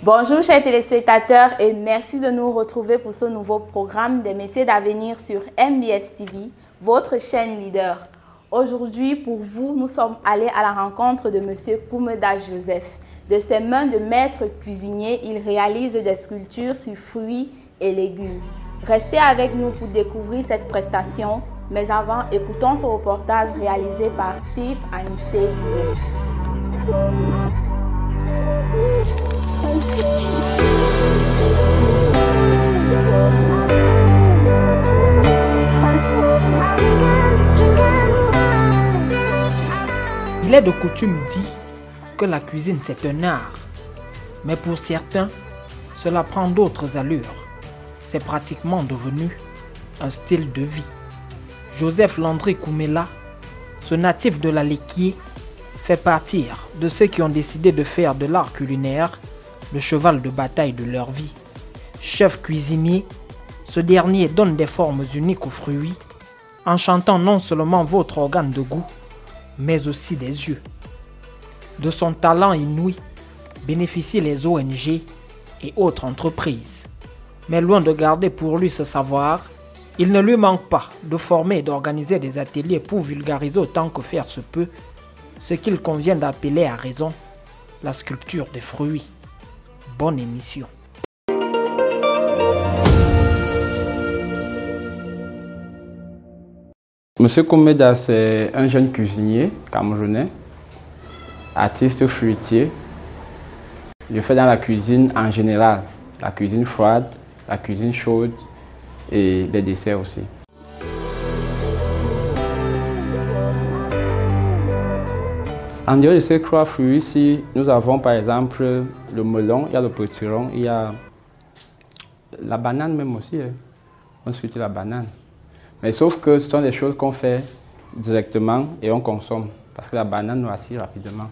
Bonjour chers téléspectateurs et merci de nous retrouver pour ce nouveau programme des métiers d'avenir sur MBS TV, votre chaîne leader. Aujourd'hui pour vous, nous sommes allés à la rencontre de Monsieur Koumeda Joseph. De ses mains de maître cuisinier, il réalise des sculptures sur fruits et légumes. Restez avec nous pour découvrir cette prestation, mais avant, écoutons ce reportage réalisé par Steve Anissé. Il est de coutume dit que la cuisine c'est un art, mais pour certains, cela prend d'autres allures. C'est pratiquement devenu un style de vie. Joseph Landry Koumela, ce natif de la Léquier, fait partie de ceux qui ont décidé de faire de l'art culinaire le cheval de bataille de leur vie. Chef cuisinier, ce dernier donne des formes uniques aux fruits, enchantant non seulement votre organe de goût, mais aussi des yeux. De son talent inouï bénéficient les ONG et autres entreprises. Mais loin de garder pour lui ce savoir, il ne lui manque pas de former et d'organiser des ateliers pour vulgariser autant que faire se peut ce qu'il convient d'appeler à raison la sculpture des fruits. Bonne émission. Monsieur Koumeda, c'est un jeune cuisinier camerounais, artiste fruitier. Je fais dans la cuisine en général, la cuisine froide, la cuisine chaude et les desserts aussi. En dehors de ces trois fruits ici, nous avons par exemple le melon, il y a le potiron, il y a la banane même aussi. On sculpte la banane. Mais sauf que ce sont des choses qu'on fait directement et on consomme. Parce que la banane nous attire rapidement.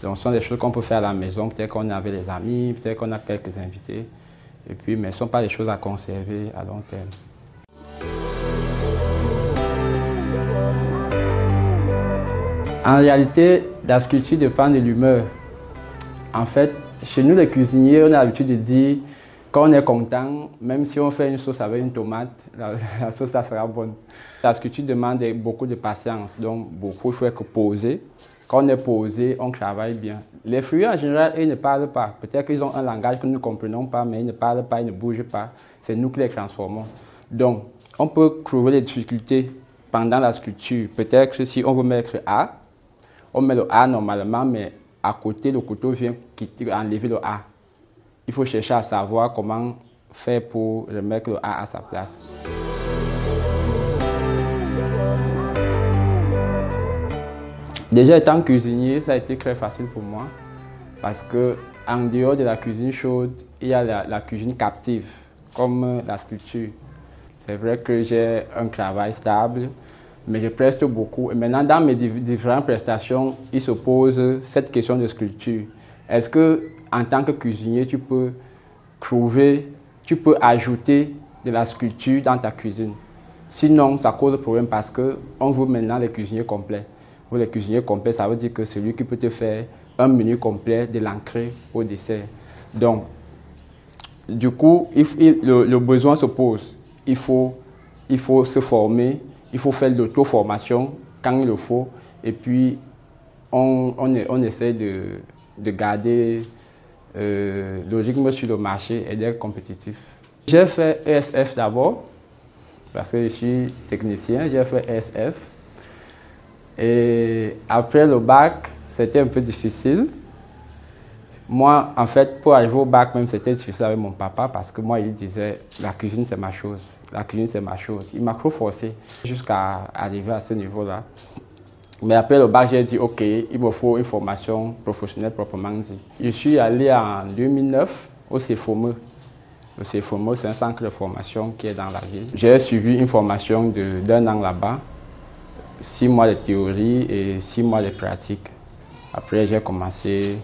Donc ce sont des choses qu'on peut faire à la maison. Peut-être qu'on est avec les amis, peut-être qu'on a quelques invités. Et puis, mais ce ne sont pas des choses à conserver à long terme. En réalité, la sculpture dépend de l'humeur. En fait, chez nous les cuisiniers, on a l'habitude de dire quand on est content, même si on fait une sauce avec une tomate, la sauce ça sera bonne. La sculpture demande beaucoup de patience, donc beaucoup il faut être posé. Quand on est posé, on travaille bien. Les fruits en général, ils ne parlent pas. Peut-être qu'ils ont un langage que nous ne comprenons pas, mais ils ne parlent pas, ils ne bougent pas. C'est nous qui les transformons. Donc, on peut trouver les difficultés pendant la sculpture. Peut-être que si on veut mettre A, on met le A normalement, mais à côté, le couteau vient enlever le A. Il faut chercher à savoir comment faire pour remettre le A à sa place. Déjà étant cuisinier, ça a été très facile pour moi parce que en dehors de la cuisine chaude, il y a la cuisine captive, comme la sculpture. C'est vrai que j'ai un travail stable, mais je preste beaucoup. Et maintenant, dans mes différentes prestations, il se pose cette question de sculpture. Est-ce que, en tant que cuisinier, tu peux ajouter de la sculpture dans ta cuisine? Sinon, ça cause problème parce qu'on veut maintenant les cuisiniers complets. Pour les cuisiniers complets, ça veut dire que c'est lui qui peut te faire un menu complet de l'entrée au dessert. Donc, du coup, le besoin se pose. Il faut se former, il faut faire de l'auto-formation quand il le faut. Et puis, on essaie de garder le rythme sur le marché et d'être compétitif. J'ai fait ESF d'abord, parce que je suis technicien, j'ai fait ESF. Et après le bac, c'était un peu difficile. Moi, en fait, pour arriver au bac, même c'était difficile avec mon papa parce que moi, il disait la cuisine c'est ma chose, la cuisine c'est ma chose. Il m'a trop forcé jusqu'à arriver à ce niveau-là. Mais après le bac, j'ai dit ok, il me faut une formation professionnelle proprement dit. Je suis allé en 2009 au CEFOME. Le CEFOME, c'est un centre de formation qui est dans la ville. J'ai suivi une formation d'un an là-bas, 6 mois de théorie et 6 mois de pratique. Après, j'ai commencé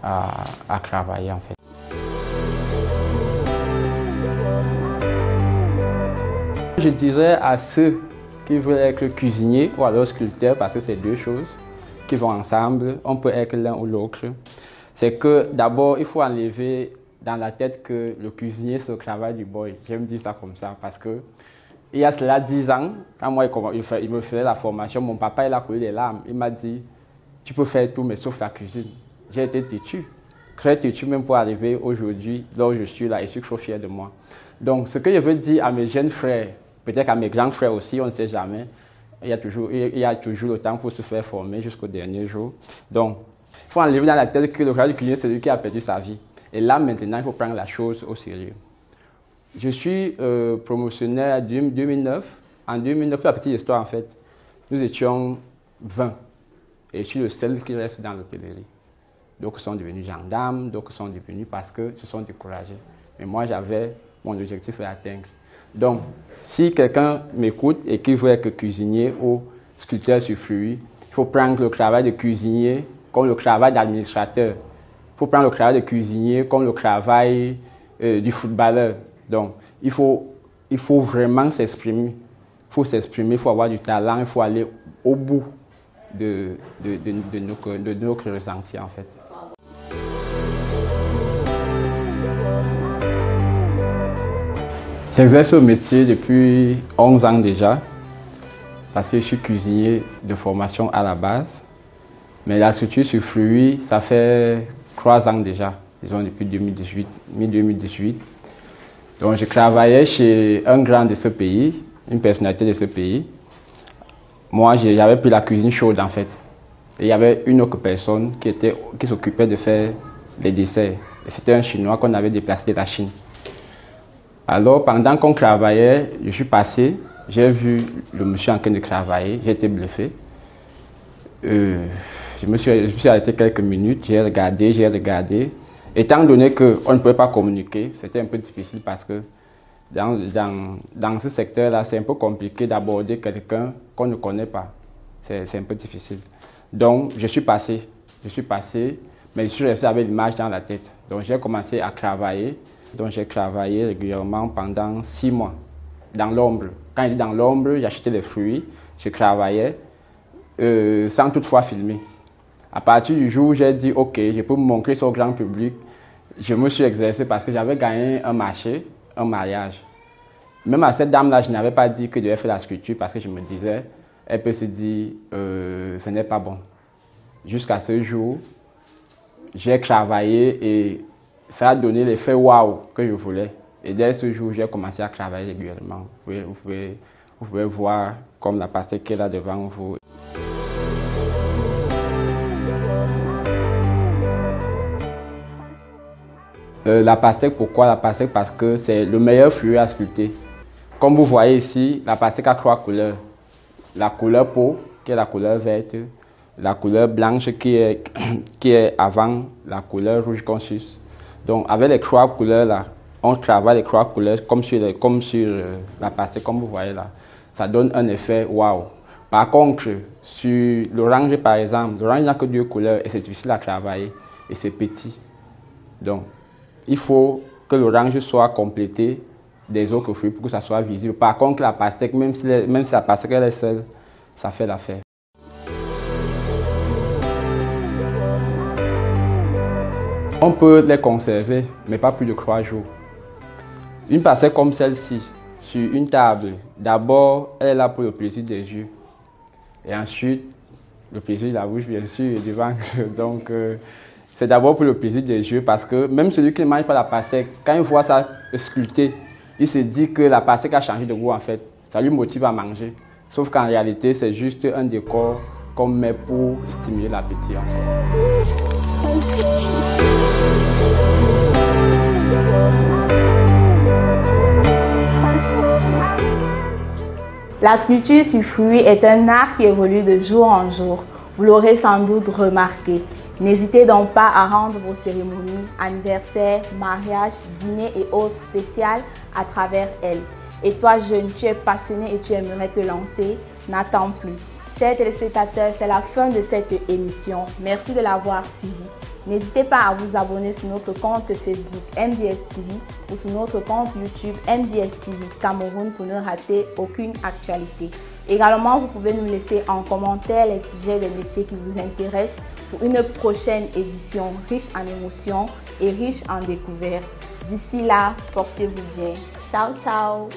à travailler en fait. Je dirais à ceux qui veulent être cuisiniers ou alors sculpteurs, parce que c'est deux choses qui vont ensemble, on peut être l'un ou l'autre, c'est que d'abord il faut enlever dans la tête que le cuisinier c'est le travail du boy. J'aime dire ça comme ça parce que il y a cela 10 ans, quand moi il me faisait la formation, mon papa il a coulé les larmes. Il m'a dit, tu peux faire tout mais sauf la cuisine. J'ai été têtu, très têtu même pour arriver aujourd'hui, là où je suis là et je suis trop fier de moi. Donc ce que je veux dire à mes jeunes frères, peut-être à mes grands frères aussi, on ne sait jamais, il y a toujours le temps pour se faire former jusqu'au dernier jour. Donc il faut enlever dans la tête que le travail du cuisinier c'est lui qui a perdu sa vie. Et là maintenant il faut prendre la chose au sérieux. Je suis promotionnaire en 2009. En 2009, la petite histoire en fait, nous étions 20 et je suis le seul qui reste dans l'hôtellerie. D'autres sont devenus gendarmes, d'autres sont devenus parce que se sont découragés. Mais moi, j'avais mon objectif à atteindre. Donc, si quelqu'un m'écoute et qu'il veut être cuisinier ou sculpteur sur fruits, il faut prendre le travail de cuisinier comme le travail d'administrateur. Il faut prendre le travail de cuisinier comme le travail du footballeur. Donc, il faut vraiment s'exprimer. Il faut s'exprimer, il faut avoir du talent, il faut aller au bout de nos ressentis en fait. J'exerce ce métier depuis 11 ans déjà, parce que je suis cuisinier de formation à la base. Mais la structure sur fruits, ça fait 3 ans déjà, disons depuis 2018. Donc je travaillais chez un grand de ce pays, une personnalité de ce pays. Moi, j'avais pris la cuisine chaude en fait. Et il y avait une autre personne qui s'occupait de faire les desserts. Et c'était un Chinois qu'on avait déplacé de la Chine. Alors pendant qu'on travaillait, je suis passé, j'ai vu le monsieur en train de travailler, j'ai été bluffé. Je me suis arrêté quelques minutes, j'ai regardé. Étant donné qu'on ne pouvait pas communiquer, c'était un peu difficile parce que dans ce secteur-là, c'est un peu compliqué d'aborder quelqu'un qu'on ne connaît pas. C'est un peu difficile. Donc, je suis passé, mais je suis resté avec l'image dans la tête. Donc, j'ai commencé à travailler. Donc, j'ai travaillé régulièrement pendant 6 mois, dans l'ombre. Quand j'étais dans l'ombre, j'achetais les fruits, je travaillais sans toutefois filmer. À partir du jour où j'ai dit, OK, je peux me montrer ça au grand public, je me suis exercé parce que j'avais gagné un marché, un mariage. Même à cette dame-là, je n'avais pas dit que je devais faire la sculpture parce que je me disais, elle peut se dire, ce n'est pas bon. Jusqu'à ce jour, j'ai travaillé et ça a donné l'effet waouh que je voulais. Et dès ce jour, j'ai commencé à travailler régulièrement. Vous pouvez voir comme la pastèque qui est là devant vous. La pastèque, pourquoi la pastèque? Parce que c'est le meilleur fruit à sculpter. Comme vous voyez ici, la pastèque a 3 couleurs. La couleur peau, qui est la couleur verte, la couleur blanche qui est avant la couleur rouge qu'on suce. Donc avec les 3 couleurs là, on travaille les 3 couleurs comme sur la pastèque, comme vous voyez là. Ça donne un effet waouh. Par contre, sur l'orange par exemple, l'orange n'a que 2 couleurs et c'est difficile à travailler et c'est petit. Donc, il faut que l'orange soit complété des autres fruits pour que ça soit visible. Par contre, la pastèque, même si la pastèque elle est seule, ça fait l'affaire. On peut les conserver, mais pas plus de 3 jours. Une pastèque comme celle-ci, sur une table, d'abord, elle est là pour le plaisir des yeux. Et ensuite, le plaisir de la bouche, bien sûr, et du ventre. Donc, c'est d'abord pour le plaisir des yeux parce que même celui qui ne mange pas la pastèque, quand il voit ça sculpté, il se dit que la pastèque a changé de goût en fait. Ça lui motive à manger. Sauf qu'en réalité, c'est juste un décor qu'on met pour stimuler l'appétit en fait. La sculpture sur fruits est un art qui évolue de jour en jour. Vous l'aurez sans doute remarqué. N'hésitez donc pas à rendre vos cérémonies, anniversaires, mariages, dîners et autres spéciales à travers elle. Et toi jeune, tu es passionné et tu aimerais te lancer, n'attends plus. Chers téléspectateurs, c'est la fin de cette émission. Merci de l'avoir suivi. N'hésitez pas à vous abonner sur notre compte Facebook MBS TV ou sur notre compte YouTube MBS TV Cameroun pour ne rater aucune actualité. Également, vous pouvez nous laisser en commentaire les sujets des métiers qui vous intéressent pour une prochaine édition riche en émotions et riche en découvertes. D'ici là, portez-vous bien. Ciao, ciao!